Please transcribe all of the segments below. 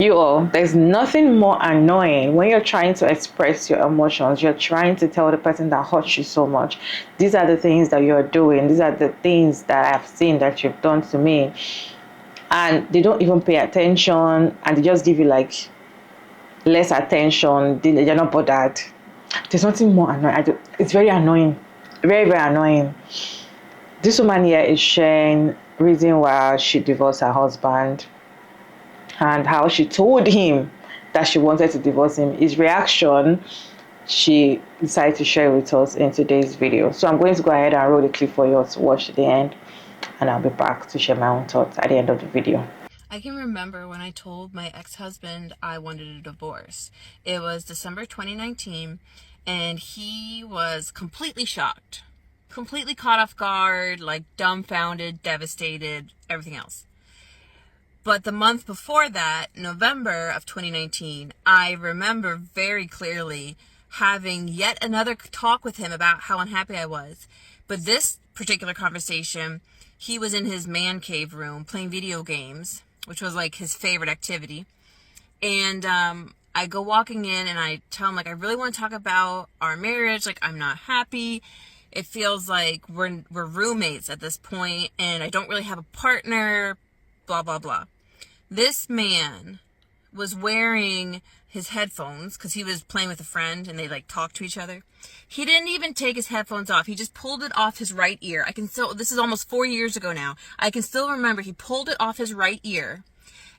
You all, there's nothing more annoying when you're trying to express your emotions. You're trying to tell the person that hurts you so much. These are the things that you're doing. These are the things that I've seen that you've done to me. And they don't even pay attention and they just give you like less attention. They're not bothered. There's nothing more annoying. It's very annoying. Very, very annoying. This woman here is sharing reason why she divorced her husband and how she told him that she wanted to divorce him. His reaction, she decided to share with us in today's video. So I'm going to go ahead and roll the clip for you to watch to the end, and I'll be back to share my own thoughts at the end of the video. I can remember when I told my ex-husband I wanted a divorce. It was December 2019, and he was completely shocked, completely caught off guard, like dumbfounded, devastated, everything else. But the month before that, November of 2019, I remember very clearly having yet another talk with him about how unhappy I was. But this particular conversation, he was in his man cave room playing video games, which was like his favorite activity. And I go walking in and I tell him, like, I really want to talk about our marriage. Like, I'm not happy. It feels like we're roommates at this point and I don't really have a partner, blah, blah, blah. This man was wearing his headphones because he was playing with a friend and they like talked to each other. He didn't even take his headphones off. He just pulled it off his right ear. This is almost 4 years ago now. I can still remember he pulled it off his right ear.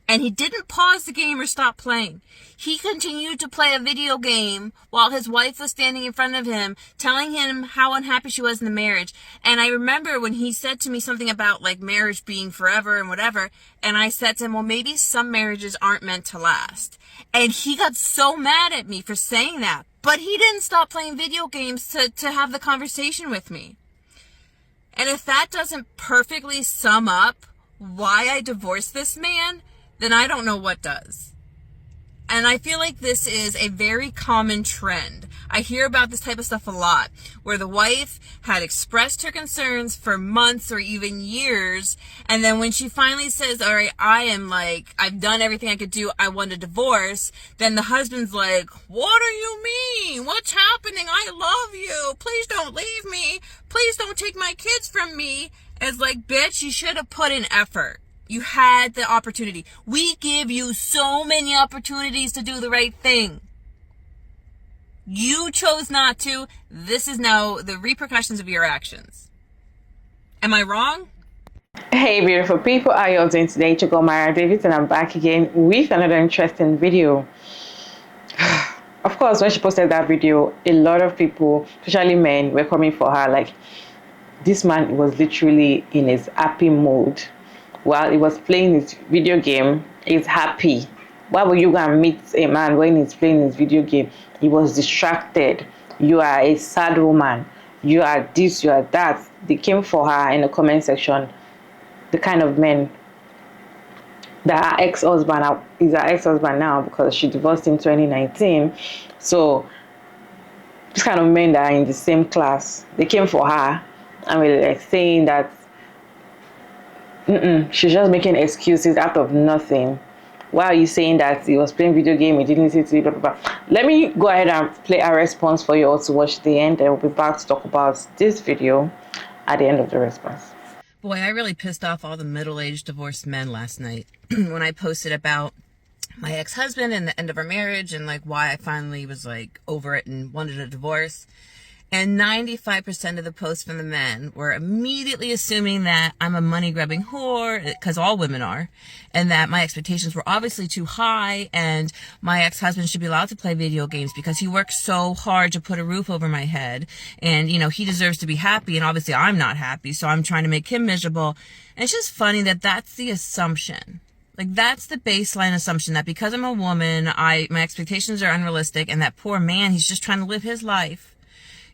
And he didn't pause the game or stop playing. He continued to play a video game while his wife was standing in front of him, telling him how unhappy she was in the marriage. And I remember when he said to me something about like marriage being forever and whatever. And I said to him, well, maybe some marriages aren't meant to last. And he got so mad at me for saying that. But he didn't stop playing video games to have the conversation with me. And if that doesn't perfectly sum up why I divorced this man, then I don't know what does. And I feel like this is a very common trend. I hear about this type of stuff a lot, where the wife had expressed her concerns for months or even years, and then when she finally says, all right, I've done everything I could do, I want a divorce, then the husband's like, what do you mean? What's happening? I love you. Please don't leave me. Please don't take my kids from me. It's like, bitch, you should have put in effort. You had the opportunity. We give you so many opportunities to do the right thing. You chose not to. This is now the repercussions of your actions. Am I wrong? Hey beautiful people, how are you all doing today? It's your girl Mara Davis and I'm back again with another interesting video. Of course, when she posted that video, a lot of people, especially men, were coming for her. Like, this man was literally in his happy mood. While he was playing his video game, he's happy. Why would you go and meet a man when he's playing his video game? He was distracted. You are a sad woman. You are this, you are that. They came for her in the comment section. The kind of men that her ex-husband is her ex-husband now because she divorced in 2019. So this kind of men that are in the same class, they came for her and were like saying that she's just making excuses out of nothing. Why are you saying that he was playing video game, he didn't listen to you, blah, blah, blah. Let me go ahead and play a response for you all to watch the end, and we'll be back to talk about this video at the end of the response. Boy, I really pissed off all the middle-aged divorced men last night when I posted about my ex-husband and the end of our marriage and like why I finally was like over it and wanted a divorce. And 95% of the posts from the men were immediately assuming that I'm a money-grubbing whore, because all women are, and that my expectations were obviously too high, and my ex-husband should be allowed to play video games because he works so hard to put a roof over my head, and, you know, he deserves to be happy, and obviously I'm not happy, so I'm trying to make him miserable. And it's just funny that that's the assumption. Like, that's the baseline assumption, that because I'm a woman, my expectations are unrealistic, and that poor man, he's just trying to live his life.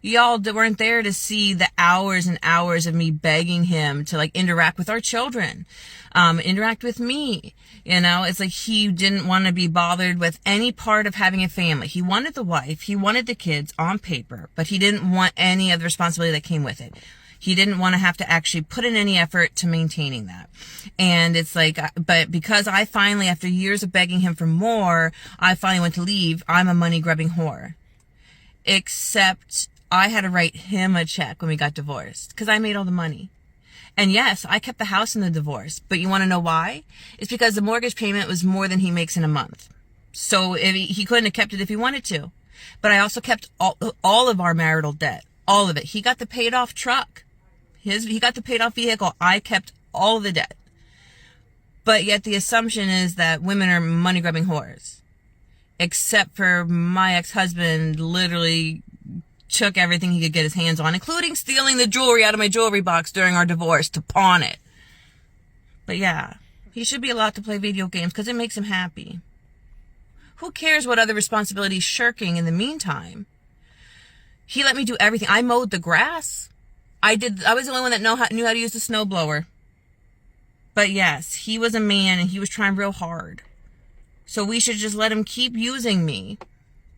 Y'all weren't there to see the hours and hours of me begging him to like interact with our children, interact with me. You know, it's like he didn't want to be bothered with any part of having a family. He wanted the wife, he wanted the kids on paper, but he didn't want any of the responsibility that came with it. He didn't want to have to actually put in any effort to maintaining that. And it's like, but because I finally, after years of begging him for more, I finally went to leave, I'm a money grubbing whore. Except I had to write him a check when we got divorced because I made all the money. And yes, I kept the house in the divorce, but you want to know why? It's because the mortgage payment was more than he makes in a month. So if he couldn't have kept it if he wanted to. But I also kept all of our marital debt, all of it. He got the paid off truck. He got the paid off vehicle. I kept all the debt. But yet the assumption is that women are money grubbing whores. Except for my ex-husband literally took everything he could get his hands on, including stealing the jewelry out of my jewelry box during our divorce to pawn it. But yeah, he should be allowed to play video games because it makes him happy. Who cares what other responsibilities he's shirking in the meantime? He let me do everything. I mowed the grass. I was the only one that knew how to use the snowblower. But yes, he was a man and he was trying real hard. So we should just let him keep using me.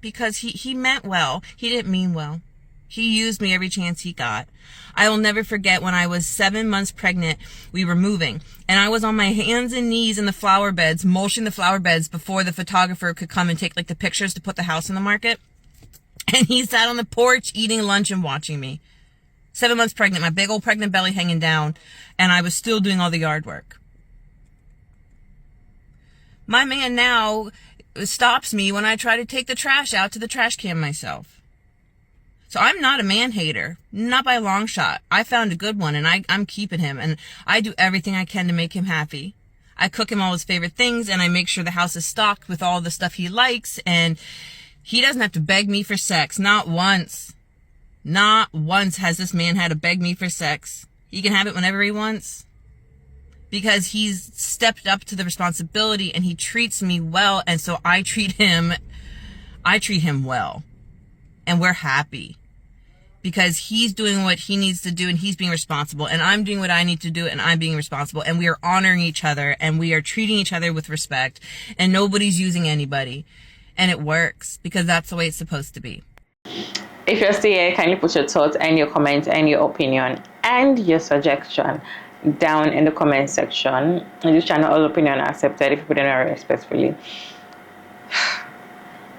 Because he meant well. He didn't mean well. He used me every chance he got. I will never forget when I was 7 months pregnant, we were moving. And I was on my hands and knees in the flower beds, mulching the flower beds before the photographer could come and take like the pictures to put the house on the market. And he sat on the porch eating lunch and watching me. 7 months pregnant, my big old pregnant belly hanging down. And I was still doing all the yard work. My man now stops me when I try to take the trash out to the trash can myself. So I'm not a man hater, not by a long shot. I found a good one and I'm keeping him and I do everything I can to make him happy. I cook him all his favorite things and I make sure the house is stocked with all the stuff he likes and he doesn't have to beg me for sex. Not once. Not once has this man had to beg me for sex. He can have it whenever he wants. Because he's stepped up to the responsibility and he treats me well. And so I treat him well. And we're happy. Because he's doing what he needs to do and he's being responsible. And I'm doing what I need to do and I'm being responsible. And we are honoring each other and we are treating each other with respect. And nobody's using anybody. And it works because that's the way it's supposed to be. If you're still here, kindly put your thoughts and your comments and your opinion and your suggestion down in the comment section. In this channel, all opinion accepted if you put it in respectfully.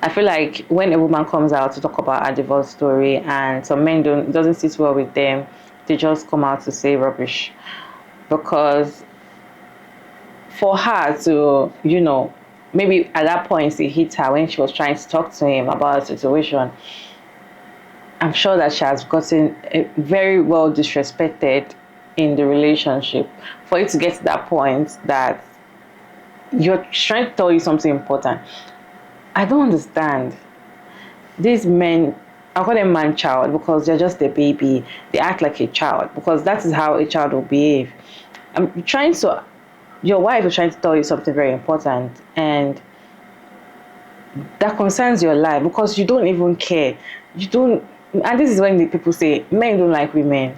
I feel like when a woman comes out to talk about her divorce story and some men doesn't sit well with them, they just come out to say rubbish. Because for her to, maybe at that point it hit her when she was trying to talk to him about the situation. I'm sure that she has gotten very well disrespected in the relationship for it to get to that point that you're trying to tell you something important. I don't understand. These men, I call them man-child because they're just a baby. They act like a child because that is how a child will behave. Your wife is trying to tell you something very important and that concerns your life because you don't even care. And this is when the people say men don't like women.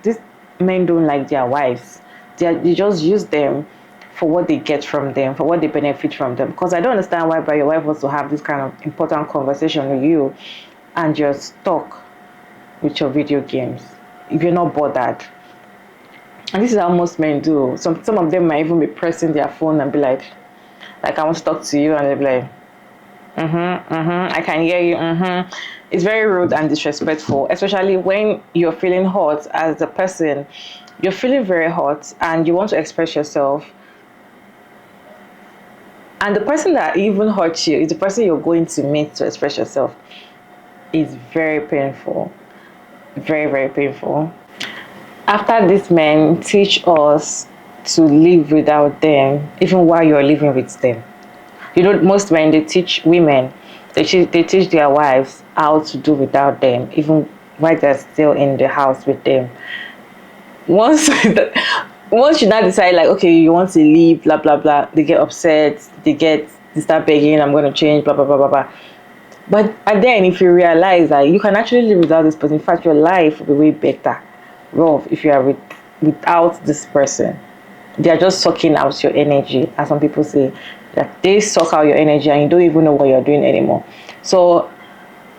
These men don't like their wives. They just use them for what they get from them, for what they benefit from them. Because I don't understand why your wife wants to have this kind of important conversation with you and you're stuck with your video games if you're not bothered. And this is how most men do. Some of them might even be pressing their phone and be like I want to talk to you, and they'll be like, I can hear you, It's very rude and disrespectful, especially when you're feeling hot as a person. You're feeling very hot and you want to express yourself. And the person that even hurts you is the person you're going to meet to express yourself. It's very painful. Very, very painful. After these men teach us to live without them, even while you're living with them. Most men, they teach women, they teach their wives how to do without them, even while they're still in the house with them. Once you now decide, like, okay, you want to leave, blah, blah, blah, they get upset, they start begging, I'm going to change, blah, blah, blah, blah, blah. But then, if you realize that you can actually live without this person, in fact, your life will be way better off if you are without this person. They are just sucking out your energy, as some people say. That they suck out your energy and you don't even know what you're doing anymore. So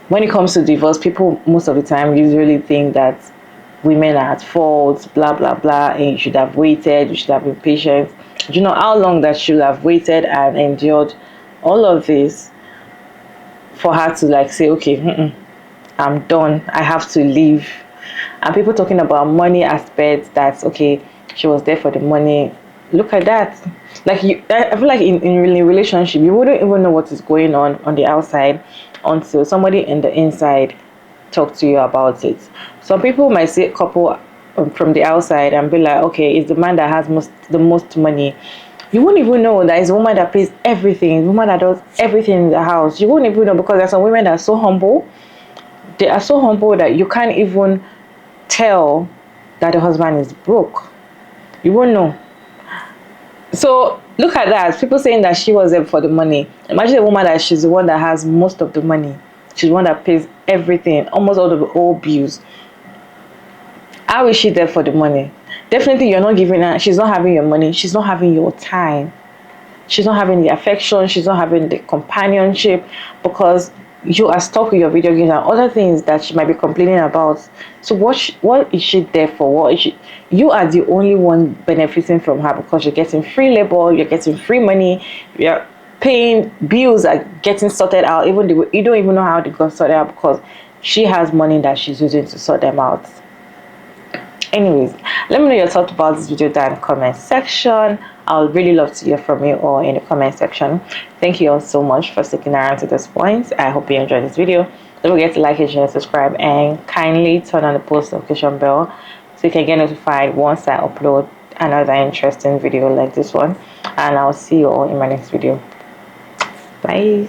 when it comes to divorce, people most of the time usually think that women are at fault, blah blah blah, and you should have waited, you should have been patient. Do you know how long that she should have waited and endured all of this for her to like say, okay, I'm done, I have to leave? And people talking about money aspects, that's okay, she was there for the money. Look at that. Like, I feel like in a relationship, you wouldn't even know what is going on the outside until somebody in the inside talk to you about it. Some people might say couple from the outside and be like, okay, it's the man that has the most money. You won't even know that it's a woman that pays everything, the woman that does everything in the house. You won't even know, because there's some women that are so humble. They are so humble that you can't even tell that the husband is broke. You won't know. So look at that. People saying that she was there for the money. Imagine a woman that she's the one that has most of the money. She's the one that pays everything, almost all the old bills. How is she there for the money? Definitely you're not giving her, she's not having your money, she's not having your time, she's not having the affection, she's not having the companionship, because you are stuck with your video games and other things that she might be complaining about. So what is she there for? What is she? You are the only one benefiting from her, because you're getting free labor, you're getting free money, you're paying bills, are getting sorted out. Even you don't even know how they got sorted out, because she has money that she's using to sort them out. Anyways, let me know your thoughts about this video down in the comment section. I would really love to hear from you all in the comment section. Thank you all so much for sticking around to this point. I hope you enjoyed this video. Don't forget to like it, share, subscribe, and kindly turn on the post notification bell so you can get notified once I upload another interesting video like this one. And I'll see you all in my next video. Bye.